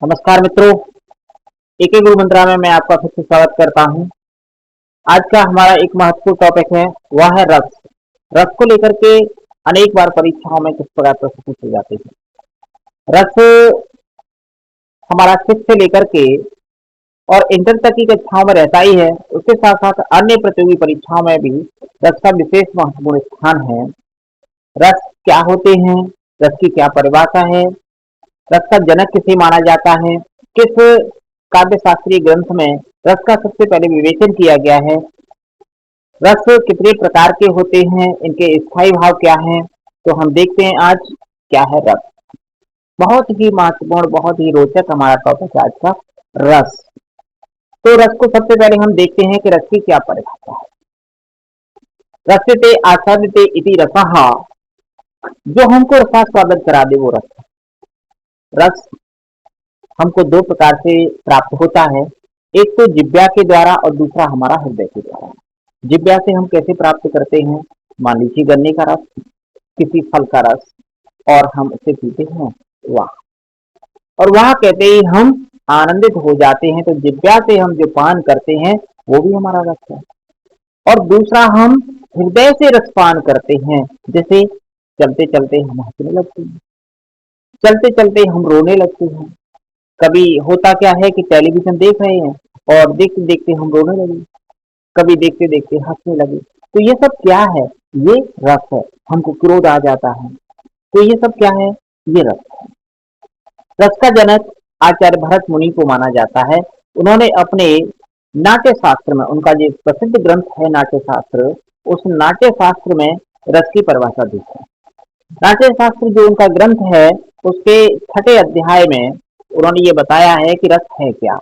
नमस्कार मित्रों। एक गुरु मंत्रा में मैं आपका फिर से स्वागत करता हूं। आज का हमारा एक महत्वपूर्ण टॉपिक है, वह है रस। रस को लेकर के अनेक बार परीक्षाओं में किस प्रकार प्रश्न पूछे जाते हैं। रस हमारा 6 से लेकर के और इंटर तक की कक्षाओं में रहता ही है। उसके साथ साथ अन्य प्रतियोगी परीक्षाओं में भी रस का विशेष महत्वपूर्ण स्थान है। रस क्या होते हैं, रस की क्या परिभाषा है, रस का जनक किसे माना जाता है, किस काव्य शास्त्रीय ग्रंथ में रस का सबसे पहले विवेचन किया गया है, रस कितने प्रकार के होते हैं, इनके स्थायी भाव क्या हैं, तो हम देखते हैं आज क्या है रस। बहुत ही महत्वपूर्ण, बहुत ही रोचक हमारा टॉपिक है आज का, रस। तो रस को सबसे पहले हम देखते हैं कि रस की क्या परिभाषा है। रस्यते आस्वाद्यते इति रसः, जो हमको रसास्वादन करा दे वो रस है। रस हमको दो प्रकार से प्राप्त होता है, एक तो जिह्वा के द्वारा और दूसरा हमारा हृदय के द्वारा। जिह्वा से हम कैसे प्राप्त करते हैं, मान लीजिए गन्ने का रस, किसी फल का रस, और हम उसे पीते हैं, वाह, और वाह कहते ही हम आनंदित हो जाते हैं। तो जिह्वा से हम जो पान करते हैं वो भी हमारा रस है। और दूसरा हम हृदय से रसपान करते हैं, जैसे चलते चलते हम हंसने लगते हैं, चलते चलते हम रोने लगते हैं। कभी होता क्या है कि टेलीविजन देख रहे हैं और देखते देखते हम रोने लगे, कभी देखते देखते हंसने लगे। तो ये सब क्या है, ये रस है। हमको क्रोध आ जाता है, तो ये सब क्या है, ये रस है। रस का जनक आचार्य भरत मुनि को माना जाता है। उन्होंने अपने नाट्य शास्त्र में, उनका जो प्रसिद्ध ग्रंथ है नाट्य शास्त्र, उस नाट्य शास्त्र में रस की परिभाषा दी है। नाट्य शास्त्र जो उनका ग्रंथ है, उसके 6ठे अध्याय में उन्होंने ये बताया है कि रस है क्या।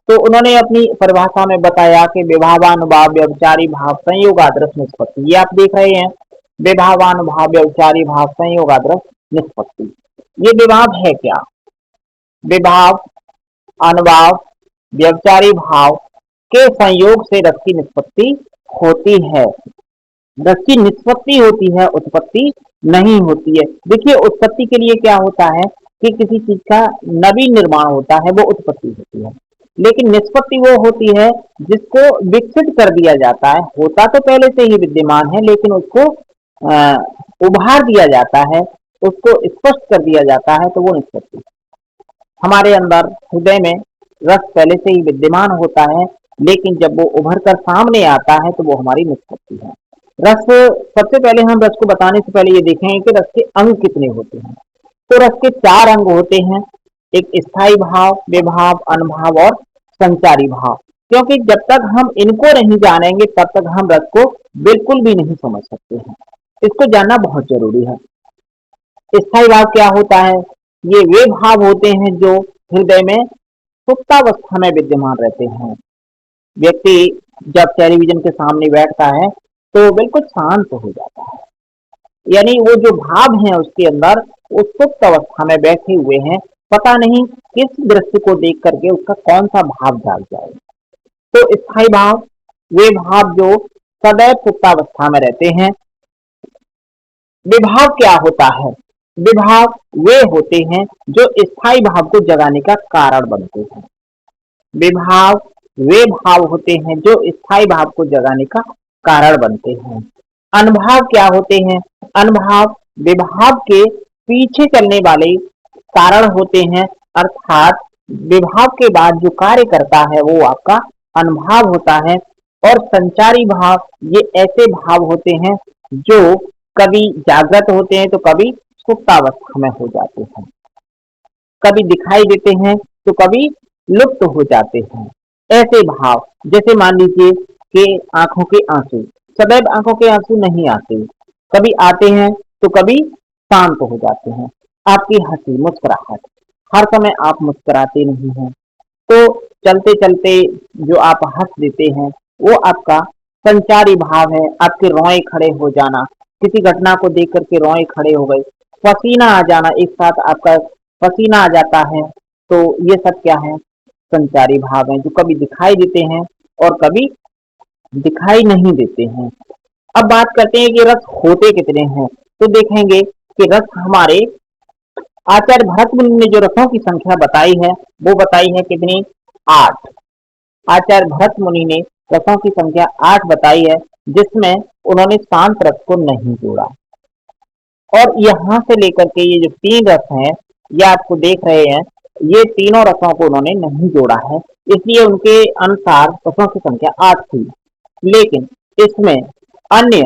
तो उन्होंने अपनी परिभाषा में बताया कि विभावानुभाव व्यभिचारी भाव संयोगादरस निष्पत्ति। ये आप देख रहे हैं, विभावानुभाव व्यभिचारी भाव संयोगादरस निष्पत्ति। ये विभाव है क्या, विभाव, अनुभाव, व्यभिचारी भाव के संयोग से रस की निष्पत्ति होती है। रस की निष्पत्ति होती है, उत्पत्ति नहीं होती है। देखिए, उत्पत्ति के लिए क्या होता है कि किसी चीज का नवीन निर्माण होता है, वो उत्पत्ति होती है। लेकिन निष्पत्ति वो होती है जिसको विकसित कर दिया जाता है। होता तो पहले से ही विद्यमान है, लेकिन उसको उभार दिया जाता है, उसको स्पष्ट कर दिया जाता है, तो वो निष्पत्ति। हमारे अंदर हृदय में रस पहले से ही विद्यमान होता है, लेकिन जब वो उभर कर सामने आता है तो वो हमारी निष्पत्ति है। रस, सबसे पहले हम रस को बताने से पहले ये देखेंगे कि रस के अंग कितने होते हैं। तो रस के 4 अंग होते हैं, एक स्थायी भाव, विभाव, अनुभाव और संचारी भाव। क्योंकि जब तक हम इनको नहीं जानेंगे तब तक हम रस को बिल्कुल भी नहीं समझ सकते हैं। इसको जानना बहुत जरूरी है। स्थायी भाव क्या होता है, ये वे भाव होते हैं जो हृदय में सुप्तावस्था में विद्यमान रहते हैं। व्यक्ति जब टेलीविजन के सामने बैठता है तो बिल्कुल शांत हो जाता है, यानी वो जो भाव हैं उसके अंदर, उस सुप्त अवस्था में बैठे हुए हैं, पता नहीं किस दृश्य को देख करके उसका कौन सा भाव जाग जाए। तो स्थायी भाव वे भाव जो सदैव सुप्तावस्था में रहते हैं। विभाव क्या होता है, विभाव वे होते हैं जो स्थायी भाव को जगाने का कारण बनते हैं। विभाव वे भाव होते हैं जो स्थायी भाव को जगाने का कारण बनते हैं। अनुभाव क्या होते हैं, अनुभाव विभाव के पीछे चलने वाले कारण होते हैं, अर्थात विभाव के बाद जो कार्य करता है वो आपका अनुभाव होता है। और संचारी भाव ये ऐसे भाव होते हैं जो कभी जागृत होते हैं तो कभी सुप्तावस्था में हो जाते हैं, कभी दिखाई देते हैं तो कभी लुप्त हो जाते हैं। ऐसे भाव, जैसे मान लीजिए कि आंखों के आंसू, सदैव आंखों के आंसू नहीं आते, कभी आते हैं तो कभी शांत हो जाते हैं। आपकी हंसी, मुस्कुराहट, हर समय आप मुस्कुराते नहीं हैं, तो चलते चलते जो आप हंस देते हैं वो आपका संचारी भाव है। आपके रोए खड़े हो जाना, किसी घटना को देख करके रोए खड़े हो गए, पसीना आ जाना, एक साथ आपका पसीना आ जाता है, तो ये सब क्या है, संचारी भाव हैं जो कभी दिखाई देते हैं और कभी दिखाई नहीं देते हैं। अब बात करते हैं कि रस होते कितने हैं। तो देखेंगे कि रस हमारे आचार्य भरत मुनि ने जो रसों की संख्या बताई है वो बताई है कितनी? 8। आचार्य भरत मुनि ने रसों की संख्या 8 बताई है, जिसमें उन्होंने शांत रस को नहीं जोड़ा। और यहाँ से लेकर के ये जो 3 रस हैं, ये आपको देख रहे हैं, ये तीनों रसों को उन्होंने नहीं जोड़ा है, इसलिए उनके अनुसार रसों की संख्या 8 थी। लेकिन इसमें अन्य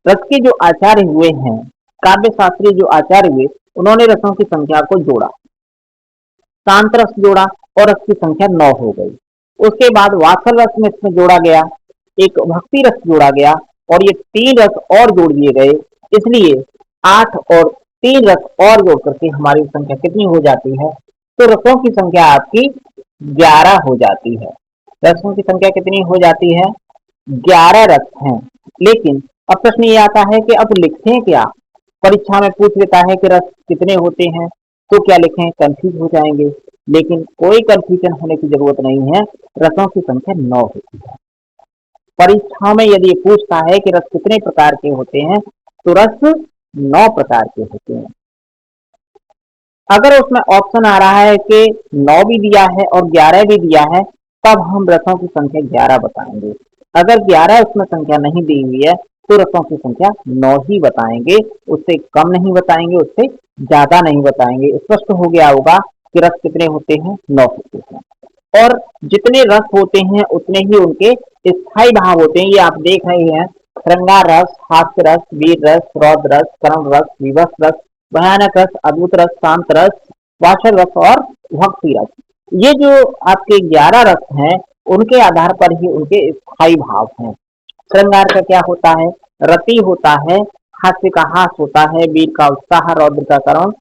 रस के जो आचार्य हुए हैं, काव्य शास्त्री जो आचार्य हुए, उन्होंने रसों की संख्या को जोड़ा, शांत रस जोड़ा और रस की संख्या 9 हो गई। उसके बाद वात्सल रस में इसमें जोड़ा गया, एक भक्ति रस जोड़ा गया और ये 3 रस और जोड़ दिए गए, इसलिए 8 और 3 रस और जोड़ करके हमारी संख्या कितनी हो जाती है? तो रसों की संख्या आपकी 11 हो जाती है। रसों की संख्या कितनी हो जाती है? 11 रस हैं। लेकिन अब प्रश्न ये आता है कि अब लिखें क्या? परीक्षा में पूछ लेता है कि रस कितने होते हैं, तो क्या लिखें? कंफ्यूज हो जाएंगे। लेकिन कोई कंफ्यूजन होने की जरूरत नहीं है, रसों की संख्या 9 होती है। परीक्षा में यदि पूछता है कि रस कितने प्रकार के होते हैं, तो रस 9 प्रकार के होते हैं। अगर उसमें ऑप्शन आ रहा है कि 9 भी दिया है और 11 भी दिया है, तब हम रसों की संख्या 11 बताएंगे। अगर 11 उसमें संख्या नहीं दी हुई है, तो रसों की संख्या 9 ही बताएंगे, उससे कम नहीं बताएंगे, उससे ज्यादा नहीं बताएंगे। स्पष्ट हो गया होगा कि रस कितने होते हैं? 9 होते हैं। और जितने रस होते हैं उतने ही उनके स्थायी भाव होते हैं। ये आप देख रहे हैं, श्रृंगार रस, हास्य रस, वीर रस, रौद्र रस, करुण रस, विवश रस, भयानक रस, अद्भुत रस, शांत रस, वात्सल रस और भक्ति रस। ये जो आपके 11 रस हैं, उनके आधार पर ही उनके स्थायी भाव हैं। श्रृंगार का क्या होता है? रति होता है, हास्य का हास होता है, वीर का उत्साह, रौद्र का करुण,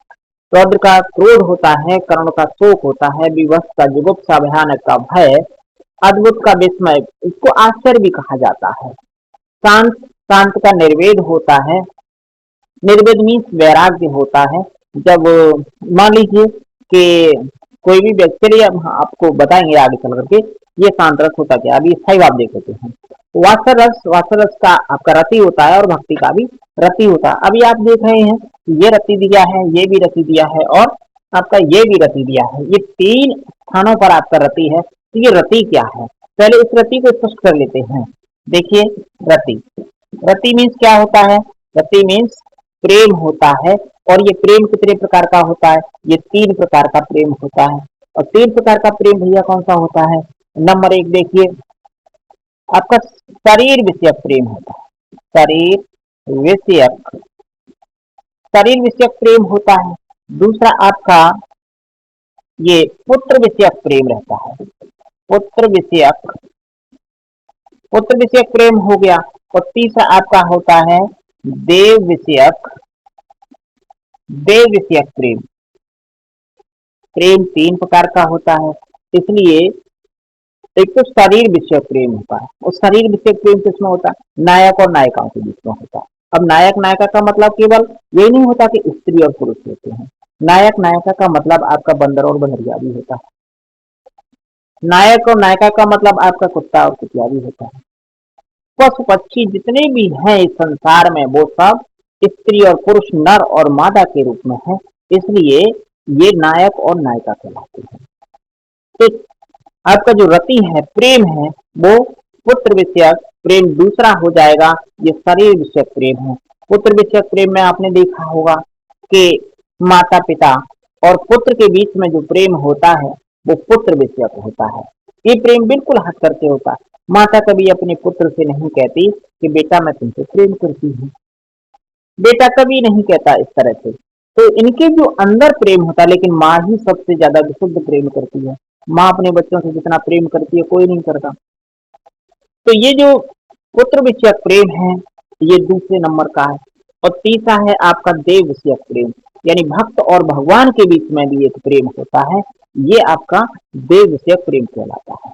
रौद्र का क्रोध होता है, करुण का शोक होता है, विवश का जुगुप्सा, भयानक का भय, अद्भुत का विस्मय, इसको आश्चर्य भी कहा जाता है। शांत शांत का निर्वेद होता है, निर्वेद मीन्स वैराग्य होता है। जब मान लीजिए कि कोई भी व्यक्ति, चलिए हम आपको बताएंगे आगे चल करके ये शांत रस होता क्या, अभी स्थायी आप देख लेते हैं। वात्सल रस का आपका रति होता है और भक्ति का भी रति होता है। अभी आप देख रहे हैं, ये रति दिया है, ये भी रति दिया है और आपका ये भी रति दिया है, ये 3 स्थानों पर आपका रति है। तो ये रति क्या है? पहले इस रति को स्पष्ट कर लेते हैं। देखिए, रति रति मीन्स क्या होता है? रति मीन्स प्रेम होता है। और ये प्रेम कितने प्रकार का होता है? ये 3 प्रकार का प्रेम होता है। और 3 प्रकार का प्रेम भैया कौन सा होता है? नंबर 1 देखिए, आपका शरीर विषयक प्रेम होता है। विषयक शरीर विषयक प्रेम होता है। दूसरा आपका ये पुत्र विषयक प्रेम रहता है। पुत्र विषयक प्रेम हो गया। और तीसरा आपका होता है देव विषयक प्रेम। प्रेम 3 प्रकार का होता है। इसलिए एक तो शरीर विषयक प्रेम होता है, और शरीर विषयक प्रेम किसमें होता है? नायक और नायिकाओं के बीच में होता है। अब नायक नायिका का मतलब केवल ये नहीं होता कि स्त्री और पुरुष होते हैं। नायक नायिका का मतलब आपका बंदर और बंदरिया भी होता है। नायक और नायिका का मतलब आपका कुत्ता और कुतिया भी होता है। पशु पक्षी जितने भी हैं इस संसार में, वो सब स्त्री और पुरुष, नर और मादा के रूप में है। इसलिए ये नायक और नायिका कहलाते हैं। तो आपका जो रति है, प्रेम है, वो पुत्र विषयक प्रेम दूसरा हो जाएगा। ये शरीर विषयक प्रेम है। पुत्र विषयक प्रेम में आपने देखा होगा कि माता पिता और पुत्र के बीच में जो प्रेम होता है वो पुत्र विषयक होता है। ये प्रेम बिल्कुल हट करके होता है। माता कभी अपने पुत्र से नहीं कहती कि बेटा मैं तुमसे प्रेम करती हूँ, बेटा कभी नहीं कहता इस तरह से। तो इनके जो अंदर प्रेम होता है, लेकिन माँ ही सबसे ज्यादा विशुद्ध प्रेम करती है। माँ अपने बच्चों से जितना प्रेम करती है कोई नहीं करता। तो ये जो पुत्र विषयक प्रेम है, ये दूसरे नंबर का है। और तीसरा है आपका देव विषयक प्रेम, यानी भक्त और भगवान के बीच में भी एक प्रेम होता है। ये आपका देव विषयक प्रेम कहलाता है।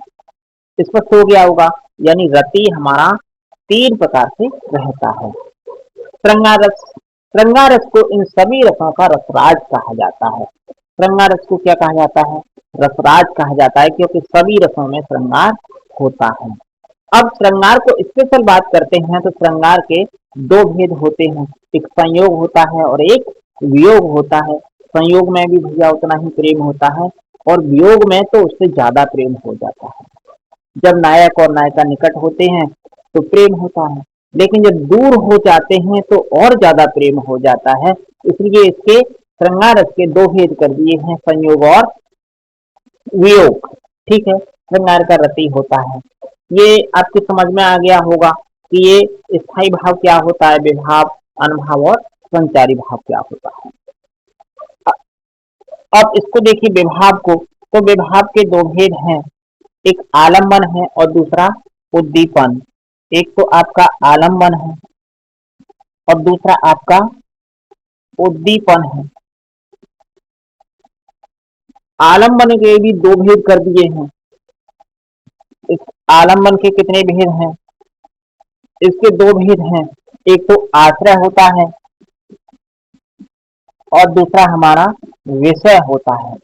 स्पष्ट हो गया होगा। यानी रति हमारा 3 प्रकार से रहता है। श्रृंगार रस को इन सभी रसों का रसराज कहा जाता है। श्रृंगार रस को क्या कहा जाता है? रसराज कहा जाता है, क्योंकि सभी रसों में श्रृंगार होता है। अब श्रृंगार को स्पेशल बात करते हैं तो श्रृंगार के 2 भेद होते हैं, एक संयोग होता है और एक वियोग होता है। संयोग में भी भैया उतना ही प्रेम होता है और वियोग में तो उससे ज्यादा प्रेम हो जाता है। जब नायक और नायिका निकट होते हैं तो प्रेम होता है, लेकिन जब दूर हो जाते हैं तो और ज्यादा प्रेम हो जाता है। इसलिए इसके श्रृंगार रस के दो भेद कर दिए हैं, संयोग और वियोग। ठीक है, श्रृंगार का रति होता है। ये आपकी समझ में आ गया होगा कि ये स्थायी भाव क्या होता है, विभाव, अनुभाव और संचारी भाव क्या होता है। अब इसको देखिए विभाव को, तो विभाव के दो भेद हैं, एक आलम्बन है और दूसरा उद्दीपन। एक तो आपका आलम्बन है और दूसरा आपका उद्दीपन है। आलम्बन के भी दो भेद कर दिए हैं। इस आलम्बन के कितने भेद हैं, इसके दो भेद हैं। एक तो आश्रय होता है और दूसरा हमारा विषय होता है।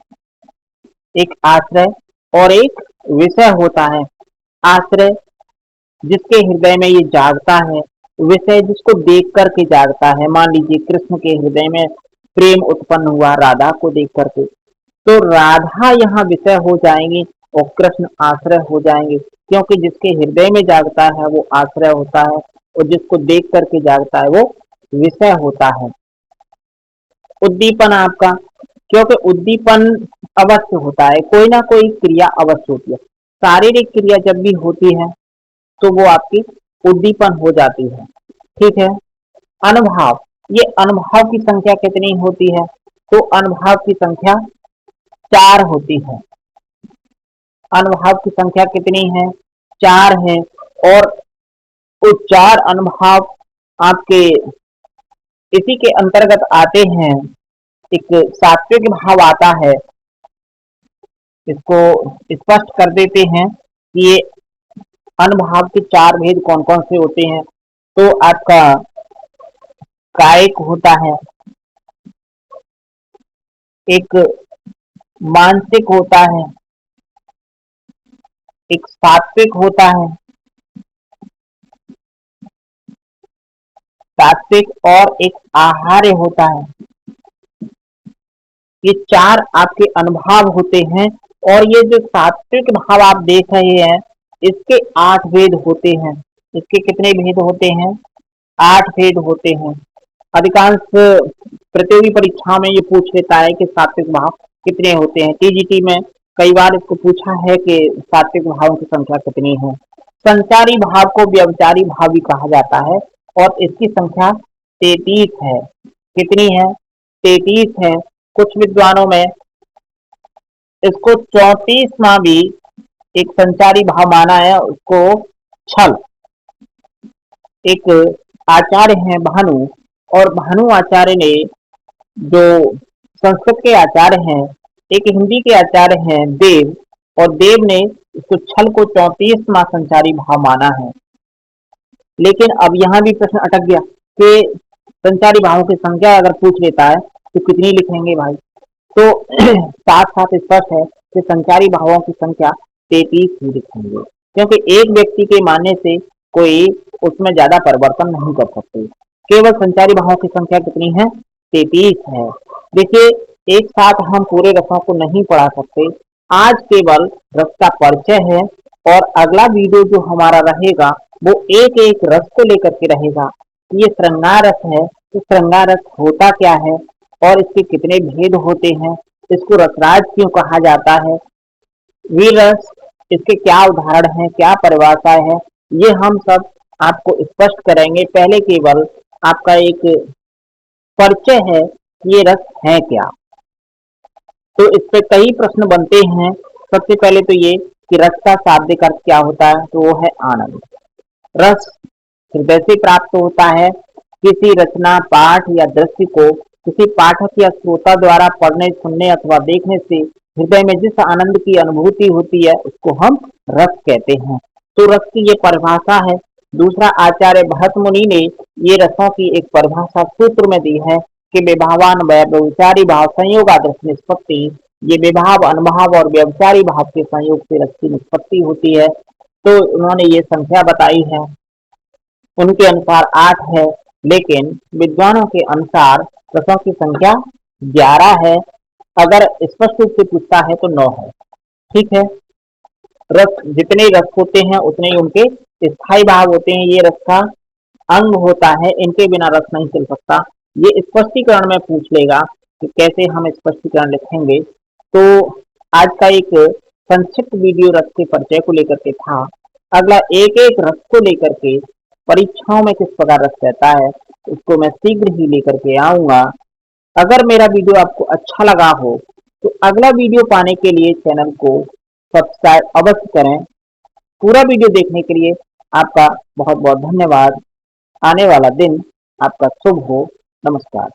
एक आश्रय और एक विषय होता है। आश्रय जिसके हृदय में ये जागता है, विषय जिसको देख करके जागता है। मान लीजिए कृष्ण के हृदय में प्रेम उत्पन्न हुआ राधा को देख करके, तो राधा यहाँ विषय हो जाएंगी और कृष्ण आश्रय हो जाएंगे, क्योंकि जिसके हृदय में जागता है वो आश्रय होता है और जिसको देख करके जागता है वो विषय होता है। उद्दीपन आपका, क्योंकि उद्दीपन अवश्य होता है, कोई ना कोई क्रिया अवश्य होती है। शारीरिक क्रिया जब भी होती है तो वो आपकी उद्दीपन हो जाती है। ठीक है। अनुभाव, ये अनुभाव की संख्या कितनी होती है, तो अनुभाव की संख्या 4 होती है। अनुभाव की संख्या कितनी है, 4 है। और वो 4 अनुभाव आपके इसी के अंतर्गत आते हैं। एक सात्विक भाव आता है, इसको स्पष्ट कर देते हैं कि ये अनुभाव के 4 भेद कौन कौन से होते हैं। तो आपका कायिक होता है, एक मानसिक होता है, एक सात्विक होता है, सात्विक और एक आहार्य होता है। ये 4 आपके अनुभाव होते हैं। और ये जो सात्विक भाव आप देख रहे हैं, इसके 8 भेद होते हैं। इसके कितने भेद होते हैं, 8 भेद होते हैं। अधिकांश प्रतियोगी परीक्षा में ये पूछ लेता है कि सात्विक भाव कितने होते हैं। टीजीटी में कई बार इसको पूछा है कि सात्विक भावों की संख्या कितनी है। संचारी भाव को व्यभिचारी भाव भी कहा जाता है और इसकी संख्या 33 है। कितनी है, 33 है। कुछ विद्वानों में इसको 34वां भी एक संचारी भाव माना है, उसको छल। एक आचार्य हैं भानु, और भानु आचार्य ने, जो संस्कृत के आचार्य हैं, एक हिंदी के आचार्य हैं देव, और देव ने इसको छल को 34वां संचारी भाव माना है। लेकिन अब यहाँ भी प्रश्न अटक गया कि संचारी भावों की संख्या अगर पूछ लेता है तो कितनी लिखेंगे भाई। तो साथ साथ स्पष्ट है कि संचारी भावों की संख्या 33 ही लिखेंगे, क्योंकि एक व्यक्ति के मानने से कोई उसमें ज्यादा परिवर्तन नहीं कर सकते। केवल संचारी भावों की संख्या कितनी है, 33 है। देखिए, एक साथ हम पूरे रसों को नहीं पढ़ा सकते। आज केवल रस का परिचय है और अगला वीडियो जो हमारा रहेगा वो एक एक रस को लेकर के रहेगा। ये श्रृंगार रस है, तो श्रृंगार रस होता क्या है और इसके कितने भेद होते हैं, इसको रसराज क्यों कहा जाता है, वीर रस, इसके क्या उदाहरण हैं, क्या परिभाषा है, ये हम सब आपको स्पष्ट करेंगे। पहले केवल आपका एक परिचय है कि ये रस है क्या। तो इस पे कई प्रश्न बनते हैं। सबसे पहले तो ये कि रस का शाब्दिक अर्थ क्या होता है, तो वो है आनंद। रस हृदय से प्राप्त होता है। किसी रचना, पाठ या दृश्य को किसी पाठक या श्रोता द्वारा पढ़ने, सुनने अथवा देखने से हृदय में जिस आनंद की अनुभूति होती है उसको हम रस कहते हैं। तो रस की ये परिभाषा है। दूसरा, आचार्य भरत मुनि ने ये रसों की एक परिभाषा सूत्र में दी है कि विभावान व्यभिचारी भाव संयोगादर्श निष्पत्ति। ये विभाव, अनुभाव और व्यभिचारी भाव के संयोग से रस की निष्पत्ति होती है। तो उन्होंने ये संख्या बताई है, उनके अनुसार 8 है, लेकिन विद्वानों के अनुसार रसों की संख्या 11 है, अगर स्पष्ट रूप से पूछता है तो 9 है। ठीक है, रस जितने रस होते हैं उतने ही उनके स्थायी भाव होते हैं। ये रस का अंग होता है, इनके बिना रस नहीं चल सकता। ये स्पष्टीकरण में पूछ लेगा कि कैसे हम स्पष्टीकरण लिखेंगे। तो आज का एक संक्षिप्त वीडियो रस के परिचय को लेकर के था। अगला एक एक रस को लेकर के परीक्षाओं में किस प्रकार रस रहता है उसको मैं शीघ्र ही लेकर के आऊंगा। अगर मेरा वीडियो आपको अच्छा लगा हो तो अगला वीडियो पाने के लिए चैनल को सब्सक्राइब अवश्य करें। पूरा वीडियो देखने के लिए आपका बहुत बहुत धन्यवाद। आने वाला दिन आपका शुभ हो। नमस्कार।